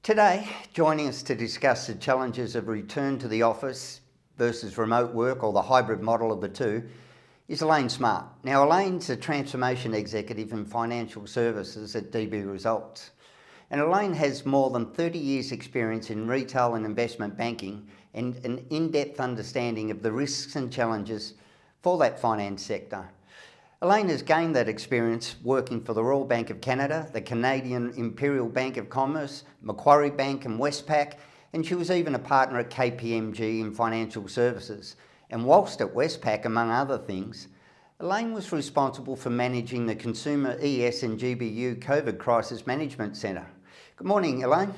Today, joining us to discuss the challenges of return to the office versus remote work, or the hybrid model of the two, is Elaine Smart. Now, Elaine's a transformation executive in financial services at DB Results. And Elaine has more than 30 years' experience in retail and investment banking and an in-depth understanding of the risks and challenges for that finance sector. Elaine has gained that experience working for the Royal Bank of Canada, the Canadian Imperial Bank of Commerce, Macquarie Bank and Westpac, and she was even a partner at KPMG in financial services. And whilst at Westpac, among other things, Elaine was responsible for managing the Consumer ES and GBU COVID Crisis Management Centre. Good morning, Elaine.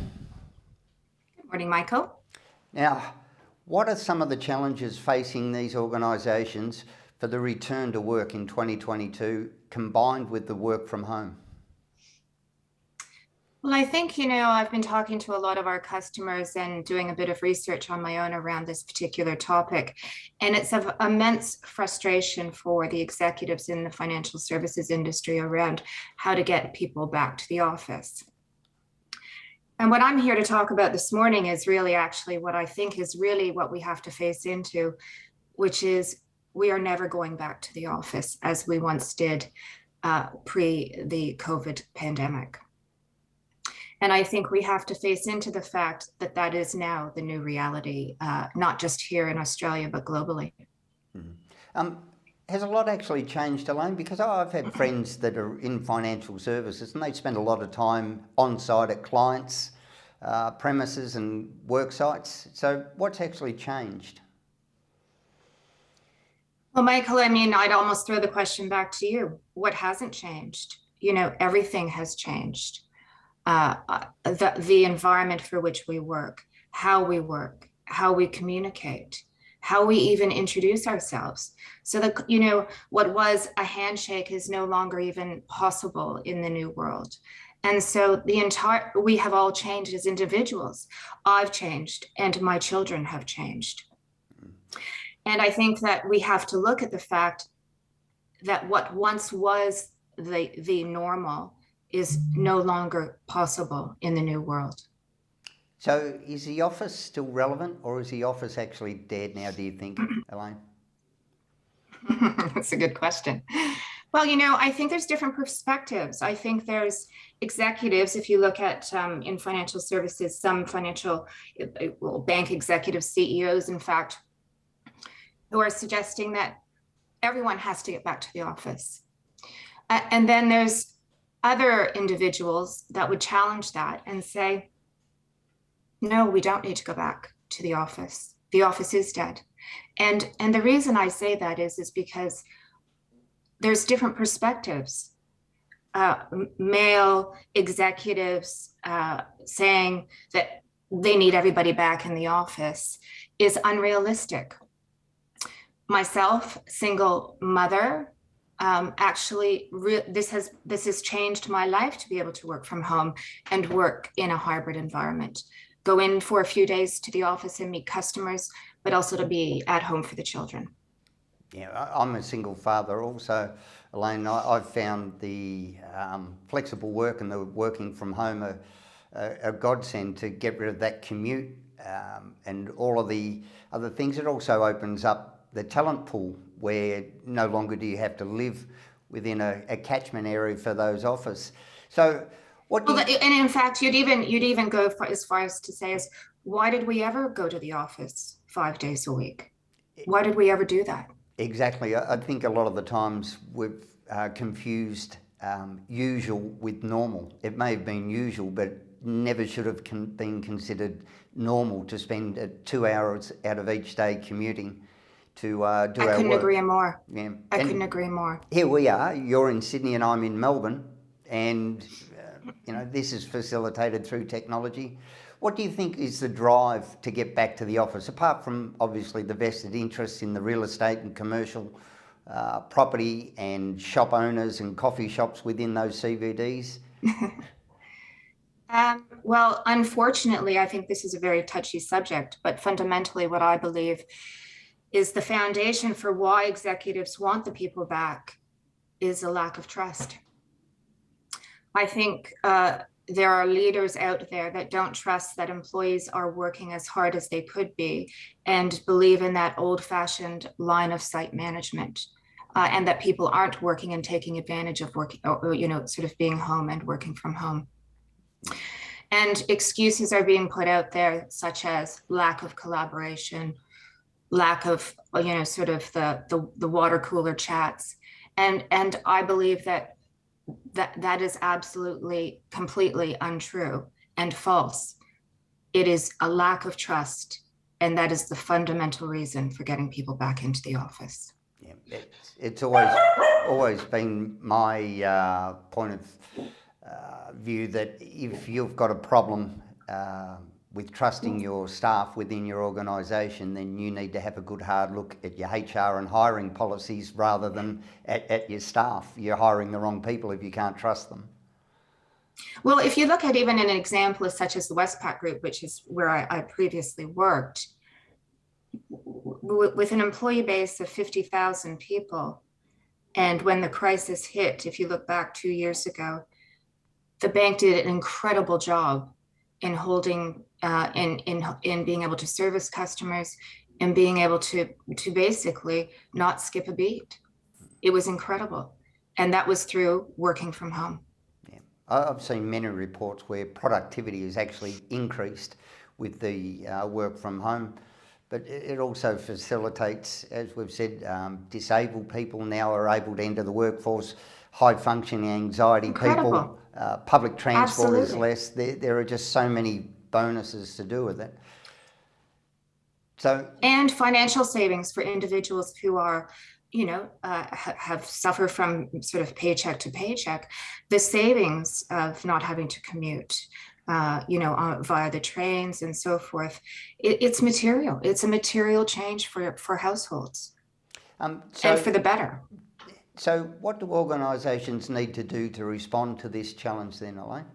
Good morning, Michael. Now, what are some of the challenges facing these organisations for the return to work in 2022, combined with the work from home? Well, I think, I've been talking to a lot of our customers and doing a bit of research on my own around this particular topic. And it's of immense frustration for the executives in the financial services industry around how to get people back to the office. And what I'm here to talk about this morning is really actually what I think is really what we have to face into, which is we are never going back to the office as we once did pre the COVID pandemic. And I think we have to face into the fact that that is now the new reality, not just here in Australia, but globally. Has a lot actually changed, Elaine? Because I've had friends that are in financial services and they spend a lot of time on site at clients' premises and work sites. So what's actually changed? Well, Michael, I'd almost throw the question back to you. What hasn't changed? Everything has changed. The environment for which we work, how we communicate, how we even introduce ourselves. So that, what was a handshake is no longer even possible in the new world. And so we have all changed as individuals. I've changed and my children have changed. And I think that we have to look at the fact that what once was the normal is no longer possible in the new world. So is the office still relevant, or is the office actually dead now, do you think, Elaine? That's a good question. Well, I think there's different perspectives. I think there's executives, if you look at in financial services, some bank executives, CEOs, in fact, who are suggesting that everyone has to get back to the office. And then there's other individuals that would challenge that and say, no, we don't need to go back to the office. The office is dead. And the reason I say that is because there's different perspectives. Male executives saying that they need everybody back in the office is unrealistic. Myself, single mother, this has changed my life to be able to work from home and work in a hybrid environment. Go in for a few days to the office and meet customers, but also to be at home for the children. Yeah, I'm a single father also, Elaine. I've found the flexible work and the working from home a godsend to get rid of that commute and all of the other things. It also opens up the talent pool, where no longer do you have to live within a catchment area for those office. So and in fact, you'd even go as far as to say is, why did we ever go to the office 5 days a week? Why did we ever do that? Exactly. I think a lot of the times we've confused usual with normal. It may have been usual, but never should have been considered normal to spend 2 hours out of each day commuting to do our work. I couldn't agree more. Yeah. I couldn't agree more. Here we are. You're in Sydney and I'm in Melbourne, and this is facilitated through technology. What do you think is the drive to get back to the office, apart from obviously the vested interests in the real estate and commercial property and shop owners and coffee shops within those CBDs? Well, unfortunately, I think this is a very touchy subject, but fundamentally what I believe is the foundation for why executives want the people back is a lack of trust. I think there are leaders out there that don't trust that employees are working as hard as they could be and believe in that old-fashioned line of sight management, and that people aren't working and taking advantage of working, or, sort of being home and working from home. And excuses are being put out there, such as lack of collaboration, lack of, sort of the water cooler chats. And I believe that is absolutely, completely untrue and false. It is a lack of trust, and that is the fundamental reason for getting people back into the office. Yeah, it's always been my point of view that if you've got a problem with trusting your staff within your organisation, then you need to have a good hard look at your HR and hiring policies rather than at your staff. You're hiring the wrong people if you can't trust them. Well, if you look at even an example such as the Westpac Group, which is where I previously worked, with an employee base of 50,000 people, and when the crisis hit, if you look back 2 years ago, the bank did an incredible job in holding, in being able to service customers and being able to basically not skip a beat. It was incredible, and that was through working from home. Yeah, I've seen many reports where productivity has actually increased with the work from home, but it also facilitates, as we've said, disabled people now are able to enter the workforce, high functioning anxiety people. Public transport Absolutely. is less. There are just so many bonuses to do with it. So, and financial savings for individuals who are, have suffered from sort of paycheck to paycheck. The savings of not having to commute, via the trains and so forth, it's material. It's a material change for households, and for the better. So what do organisations need to do to respond to this challenge then, Elaine?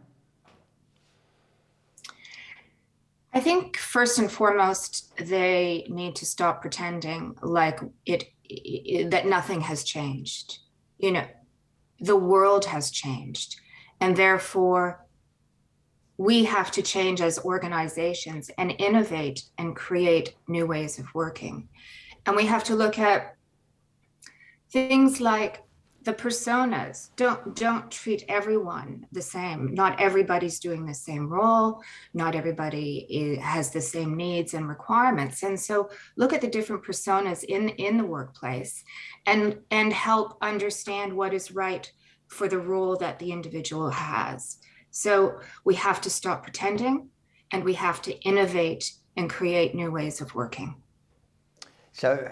I think first and foremost, they need to stop pretending like that nothing has changed. The world has changed, and therefore we have to change as organizations and innovate and create new ways of working. And we have to look at things like the personas. Don't treat everyone the same. Not everybody's doing the same role. Not everybody has the same needs and requirements. And so look at the different personas in the workplace and help understand what is right for the role that the individual has. So we have to stop pretending, and we have to innovate and create new ways of working. So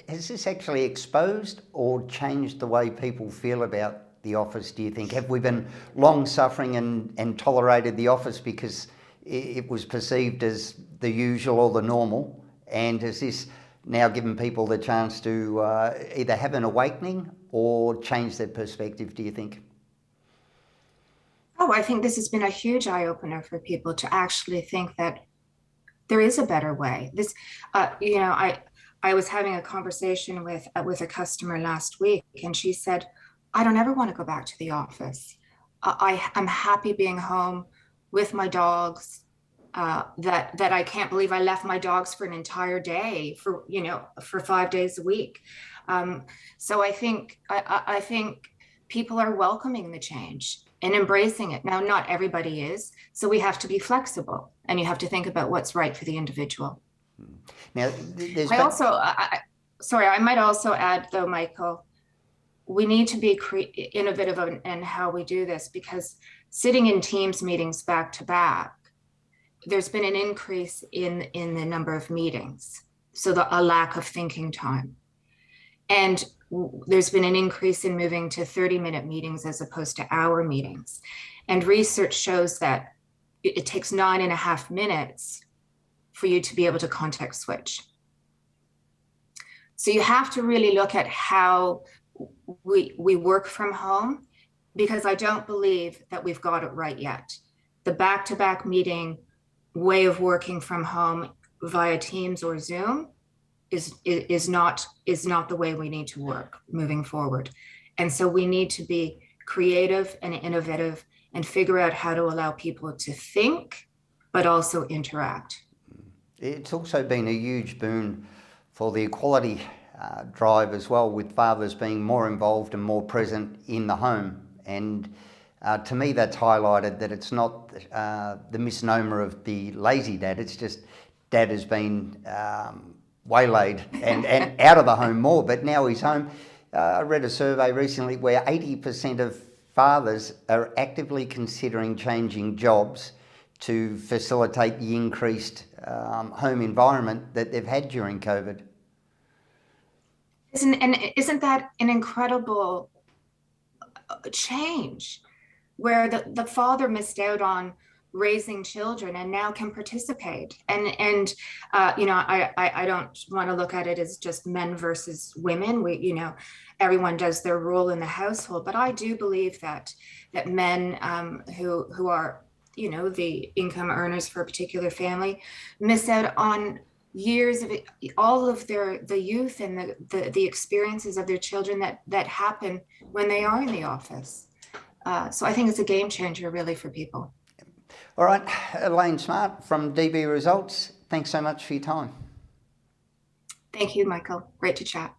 has this actually exposed or changed the way people feel about the office, do you think? Have we been long suffering and tolerated the office because it was perceived as the usual or the normal? And has this now given people the chance to either have an awakening or change their perspective, do you think? Oh, I think this has been a huge eye-opener for people to actually think that there is a better way. This, I was having a conversation with a customer last week, and she said, I don't ever want to go back to the office. I'm happy being home with my dogs, that I can't believe I left my dogs for an entire day for 5 days a week. So I think people are welcoming the change and embracing it. Now, not everybody is, so we have to be flexible, and you have to think about what's right for the individual. Now, I might also add, though, Michael, we need to be innovative in how we do this, because sitting in Teams meetings back to back, there's been an increase in the number of meetings, so a lack of thinking time. And there's been an increase in moving to 30-minute meetings as opposed to hour meetings. And research shows that it takes 9.5 minutes for you to be able to context switch. So you have to really look at how we work from home, because I don't believe that we've got it right yet. The back-to-back meeting way of working from home via Teams or Zoom is not the way we need to work moving forward. And so we need to be creative and innovative and figure out how to allow people to think, but also interact. It's also been a huge boon for the equality drive as well, with fathers being more involved and more present in the home. And to me, that's highlighted that it's not the misnomer of the lazy dad. It's just dad has been waylaid and out of the home more, but now he's home. I read a survey recently where 80% of fathers are actively considering changing jobs to facilitate the increased home environment that they've had during COVID. Isn't that an incredible change, where the father missed out on raising children and now can participate? And I don't want to look at it as just men versus women. Everyone does their role in the household, but I do believe that men who are the income earners for a particular family miss out on years of all of the youth and the experiences of their children that happen when they are in the office. So I think it's a game changer really for people. All right, Elaine Smart from DB Results, thanks so much for your time. Thank you, Michael. Great to chat.